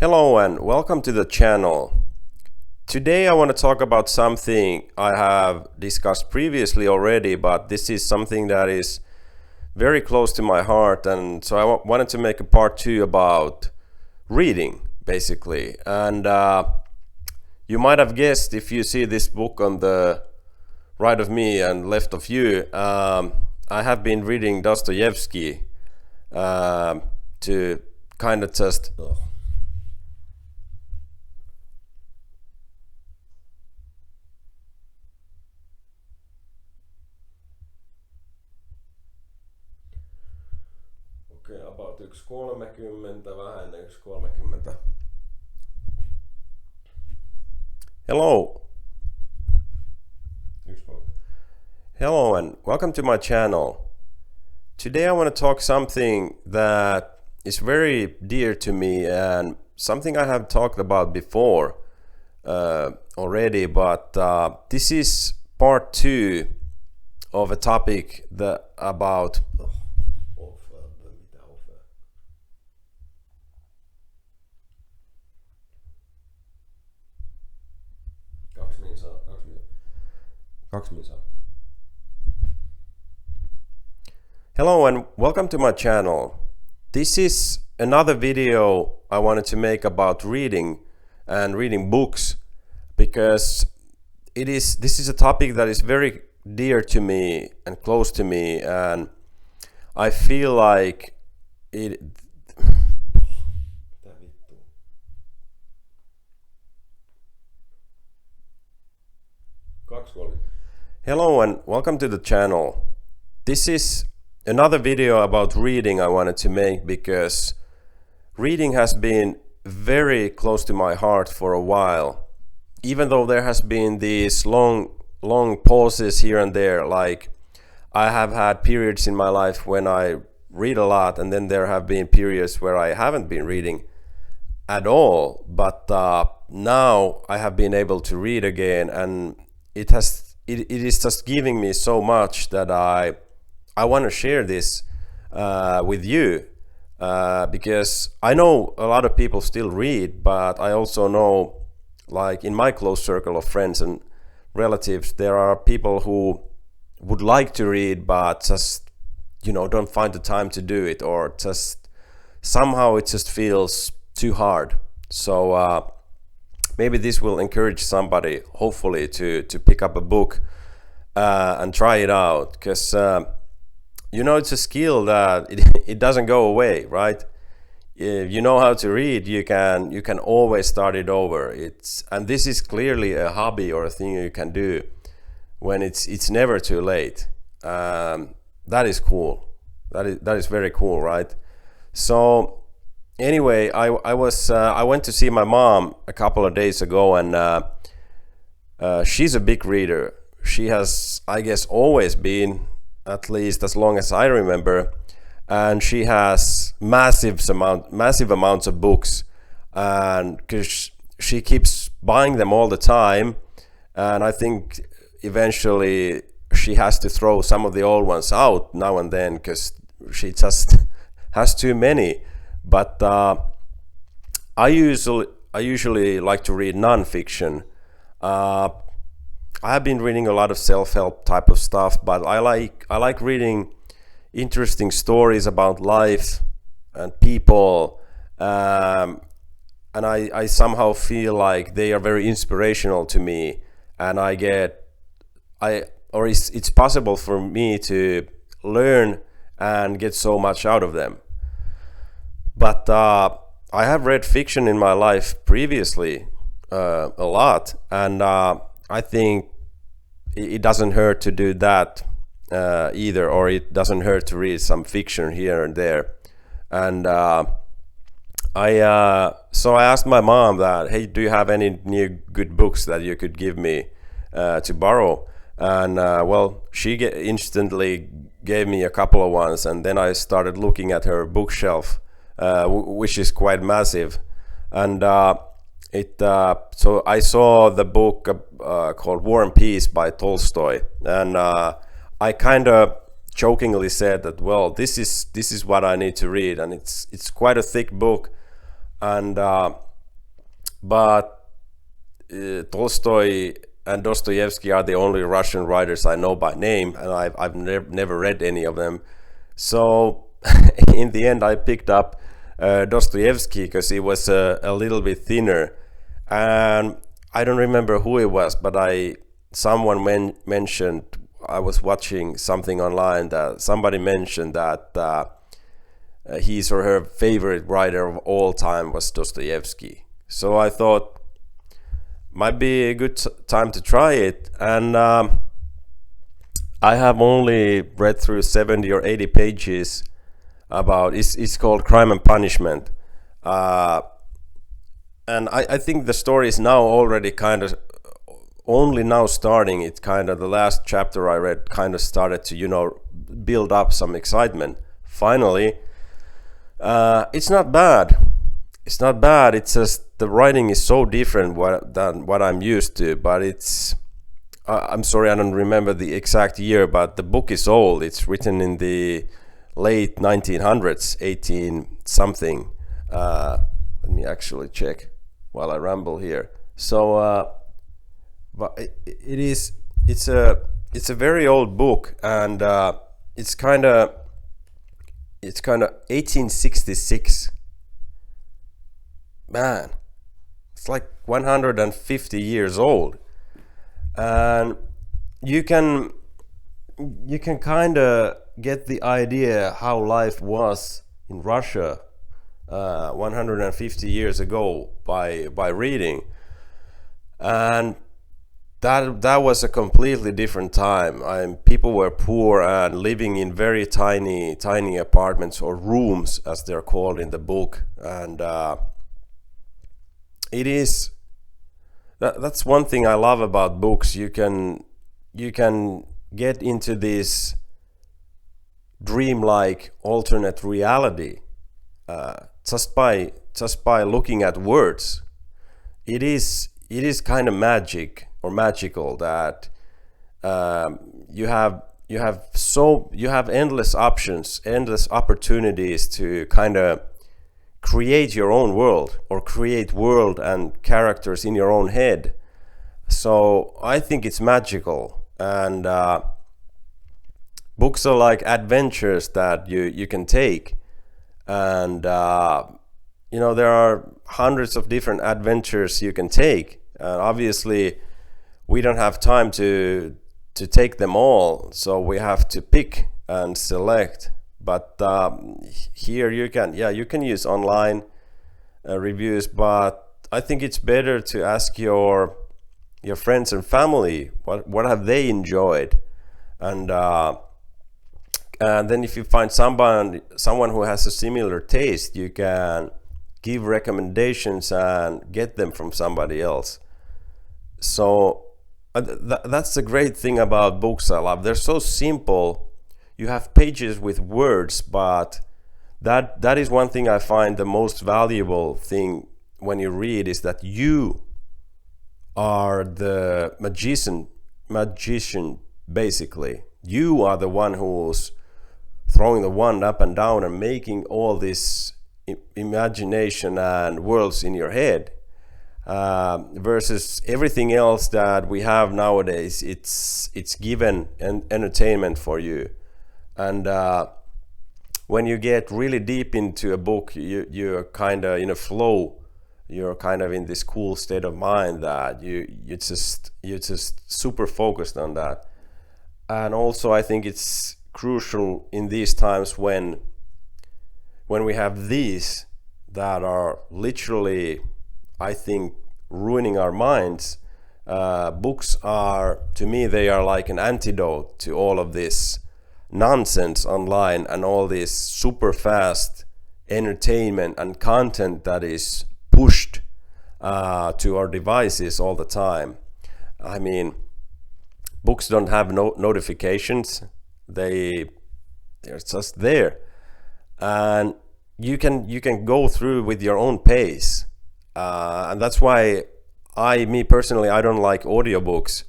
Hello and welcome to the channel. Today I want to talk about something I have discussed previously already, but this is something that is very close to my heart, and so I wanted to make a part 2 about reading, basically. And you might have guessed if you see this book on the right of me and left of you, I have been reading Dostoevsky to kind of just... Okei, about 1.30, vähän ennen 1.30. Hello. Hello and welcome to my channel. Today I want to talk something that is very dear to me and something I have talked about before already, but this is part 2 of a topic that about... Hello and welcome to my channel. This is another video I wanted to make about reading and reading books, because this is a topic that is very dear to me and close to me, and I feel like it... Hello and welcome to the channel. This is another video about reading I wanted to make because reading has been very close to my heart for a while. Even though there has been these long pauses here and there, like I have had periods in my life when I read a lot, and then there have been periods where I haven't been reading at all, but now I have been able to read again, and it is just giving me so much that I want to share this with you, because I know a lot of people still read, but I also know, like in my close circle of friends and relatives, there are people who would like to read but just, you know, don't find the time to do it, or just somehow it just feels too hard. So maybe this will encourage somebody, hopefully, to pick up a book and try it out, because you know, it's a skill that it doesn't go away, right? If you know how to read, you can always start it over. And this is clearly a hobby or a thing you can do when it's never too late. That is cool. That is very cool, right? So anyway, I went to see my mom a couple of days ago, and she's a big reader. She has, I guess, always been, at least as long as I remember, and she has massive amounts of books, and because she keeps buying them all the time, and I think eventually she has to throw some of the old ones out now and then because she just has too many. But I usually like to read non-fiction. I have been reading a lot of self-help type of stuff, but I like reading interesting stories about life and people, and I somehow feel like they are very inspirational to me, and it's possible for me to learn and get so much out of them. But I have read fiction in my life previously a lot, and I think it doesn't hurt to do that either, or it doesn't hurt to read some fiction here and there. And so I asked my mom that, hey, do you have any new good books that you could give me to borrow? And well, she instantly gave me a couple of ones, and then I started looking at her bookshelf, which is quite massive. And so I saw the book called War and Peace by Tolstoy, and I kind of jokingly said that, well, this is what I need to read, and it's quite a thick book, and but Tolstoy and Dostoevsky are the only Russian writers I know by name, and I've never read any of them. So in the end, I picked up Dostoevsky because he was a little bit thinner, and I don't remember who it was, but someone mentioned, I was watching something online that somebody mentioned that his or her favorite writer of all time was Dostoevsky. So I thought might be a good time to try it, and I have only read through 70 or 80 pages about it's called Crime and Punishment, and I think the story is now already kind of only now starting. It's kind of the last chapter I read kind of started to build up some excitement finally. It's not bad. It's not bad. It's just the writing is so different than what I'm used to. But it's I'm sorry, I don't remember the exact year, but the book is old. It's written in the late 1900s, 18 something. Let me actually check while I ramble here. So, but it's a very old book, and it's kind of 1866. Man, it's like 150 years old, and you can kind of get the idea how life was in Russia 150 years ago by reading, and that was a completely different time. People were poor and living in very tiny apartments, or rooms as they're called in the book, and that's one thing I love about books. You can get into this dreamlike alternate reality just by looking at words. It is kind of magical that you have endless options, endless opportunities to kind of create your own world, or create world and characters in your own head. So I think it's magical, and books are like adventures that you can take, and there are hundreds of different adventures you can take. Obviously we don't have time to take them all, so we have to pick and select. But here you can use online reviews, but I think it's better to ask your friends and family what have they enjoyed, and then if you find someone who has a similar taste, you can give recommendations and get them from somebody else. So that's the great thing about books I love. They're so simple. You have pages with words, but that is one thing I find the most valuable thing when you read, is that you are the magician basically. You are the one who's throwing the wand up and down and making all this imagination and worlds in your head, versus everything else that we have nowadays. It's given an entertainment for you. And when you get really deep into a book, you're kind of in a flow. You're kind of in this cool state of mind that you're just super focused on that. And also I think it's crucial in these times when we have these that are literally, I think, ruining our minds. Books are, to me, they are like an antidote to all of this nonsense online and all this super fast entertainment and content that is pushed to our devices all the time. I mean, books don't have notifications. They're just there, and you can go through with your own pace, and that's why me personally, I don't like audiobooks.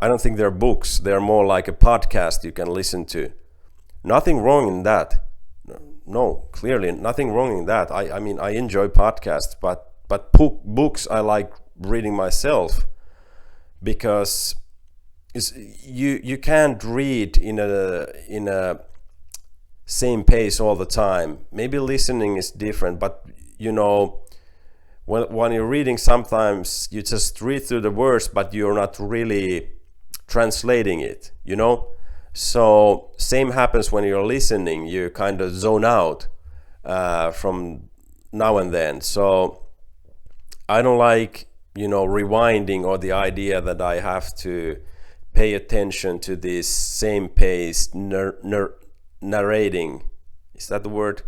I don't think they're books. They're more like a podcast you can listen to. Nothing wrong in that. No, clearly nothing wrong in that. I mean, I enjoy podcasts, but but books I like reading myself, because you can't read in a same pace all the time. Maybe listening is different, but you know, when you're reading, sometimes you just read through the words, but you're not really translating it, you know. So same happens when you're listening. You kind of zone out from now and then. So I don't like, you know, rewinding, or the idea that I have to pay attention to this same pace narrating. Is that the word?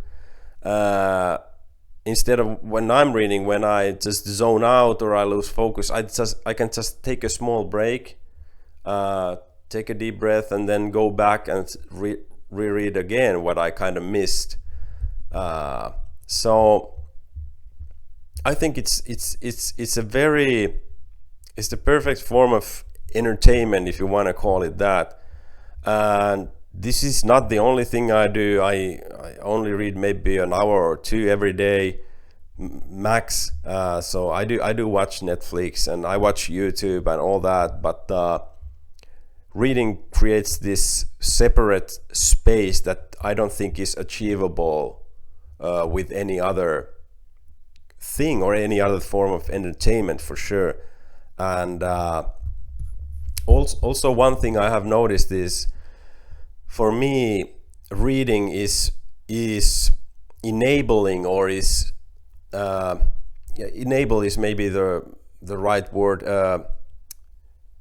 Instead of when I'm reading, when I just zone out or I lose focus, I can just take a small break, take a deep breath, and then go back and reread again what I kind of missed. So I think it's the perfect form of entertainment, if you want to call it that. And this is not the only thing I do. I only read maybe an hour or two every day max. So I do watch Netflix, and I watch YouTube and all that, but reading creates this separate space that I don't think is achievable with any other thing or any other form of entertainment, for sure. And also one thing I have noticed is, for me, reading is enabling, or is enable is maybe the right word.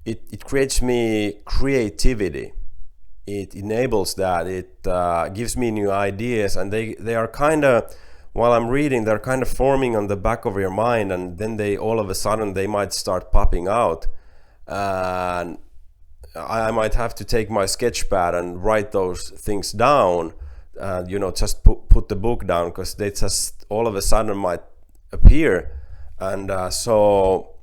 It creates me creativity. It enables that. It gives me new ideas, and they are kind of, while I'm reading, they're kind of forming on the back of your mind, and then they all of a sudden they might start popping out, and I might have to take my sketch pad and write those things down, you know, just put the book down, because they just all of a sudden might appear. And so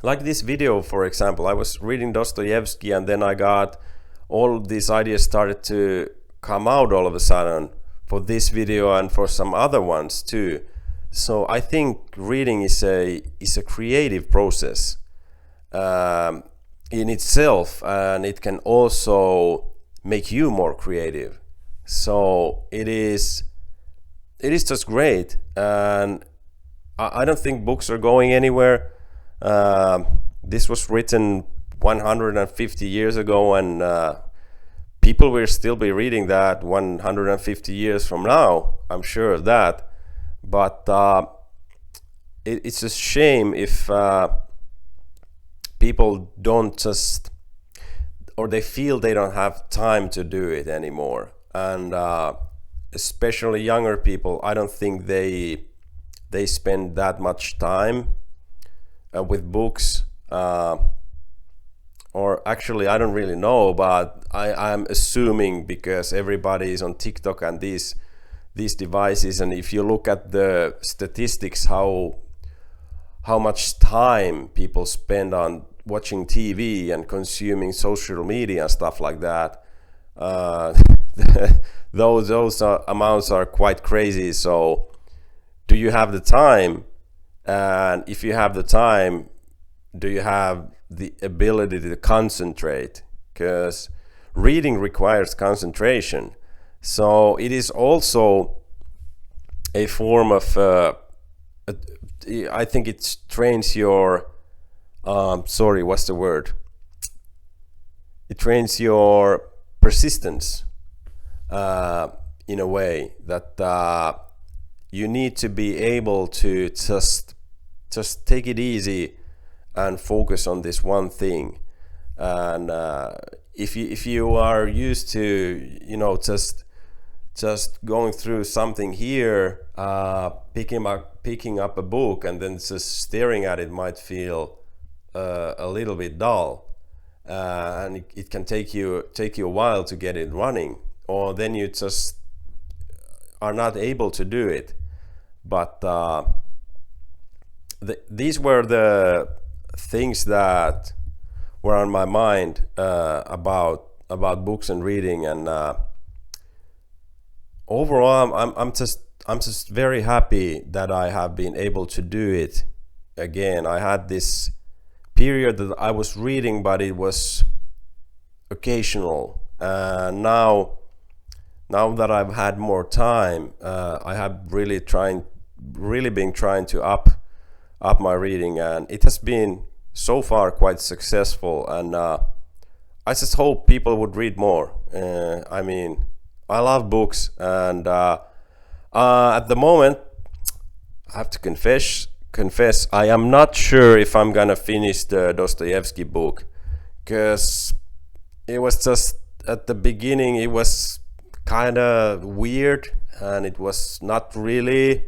like this video, for example, I was reading Dostoevsky, and then I got all these ideas started to come out all of a sudden for this video and for some other ones too. So I think reading is a creative process in itself, and it can also make you more creative. So it is just great, and I don't think books are going anywhere. This was written 150 years ago, and people will still be reading that 150 years from now, I'm sure of that. But it's a shame if people don't just, or they feel they don't have time to do it anymore. And especially younger people, I don't think they spend that much time with books. Or actually, I don't really know, but I'm assuming, because everybody is on TikTok and these devices, and if you look at the statistics, how much time people spend on watching TV and consuming social media and stuff like that, those amounts are quite crazy. So do you have the time? And if you have the time, do you have the ability to concentrate? Because reading requires concentration. So it is also a form of I think it trains your what's the word? It trains your persistence in a way that you need to be able to just take it easy and focus on this one thing. And if you are used to, you know, just going through something here, picking up a book and then just staring at it might feel a little bit dull, and it can take you a while to get it running, or then you just are not able to do it. But these were the things that were on my mind about books and reading. And overall, I'm just just very happy that I have been able to do it again. I had this period that I was reading, but it was occasional. Now that I've had more time, I have really been trying to up my reading, and it has been so far quite successful. And I just hope people would read more. I mean, I love books, and at the moment, I have to confess, I am not sure if I'm gonna finish the Dostoevsky book, because it was just at the beginning, it was kind of weird, and it was not really,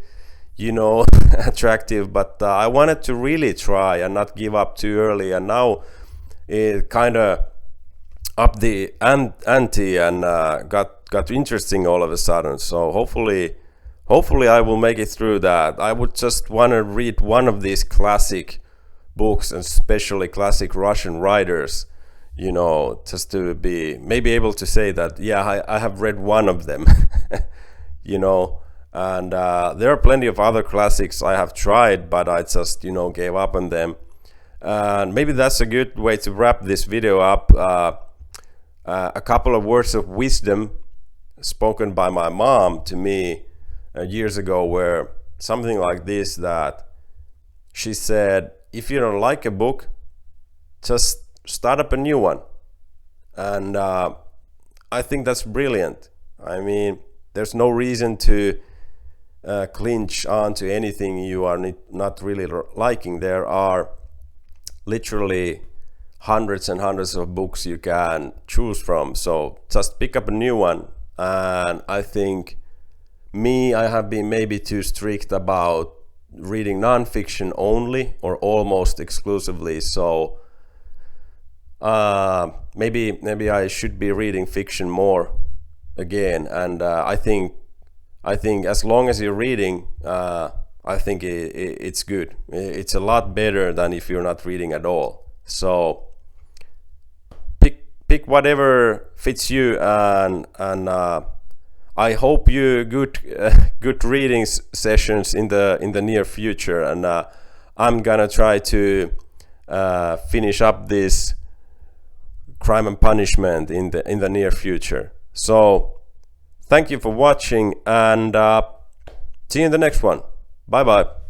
you know, attractive, but I wanted to really try and not give up too early, and now it kind of up the ante and got interesting all of a sudden. So hopefully I will make it through that. I would just want to read one of these classic books, and especially classic Russian writers, you know, just to be maybe able to say that, yeah, I have read one of them, you know. And there are plenty of other classics I have tried, but I just, you know, gave up on them. And maybe that's a good way to wrap this video up. A couple of words of wisdom spoken by my mom to me years ago were something like this, that she said, if you don't like a book, just start up a new one. And I think that's brilliant. I mean, there's no reason to clinch on to anything you are not really liking. There are literally hundreds and hundreds of books you can choose from, so just pick up a new one. And I think I have been maybe too strict about reading non-fiction only or almost exclusively, so maybe I should be reading fiction more again. And I think as long as you're reading, I think it's good. It's a lot better than if you're not reading at all. So pick whatever fits you, and I hope you good reading sessions in the near future. And I'm gonna try to finish up this Crime and Punishment in the near future. So thank you for watching, and see you in the next one. Bye bye.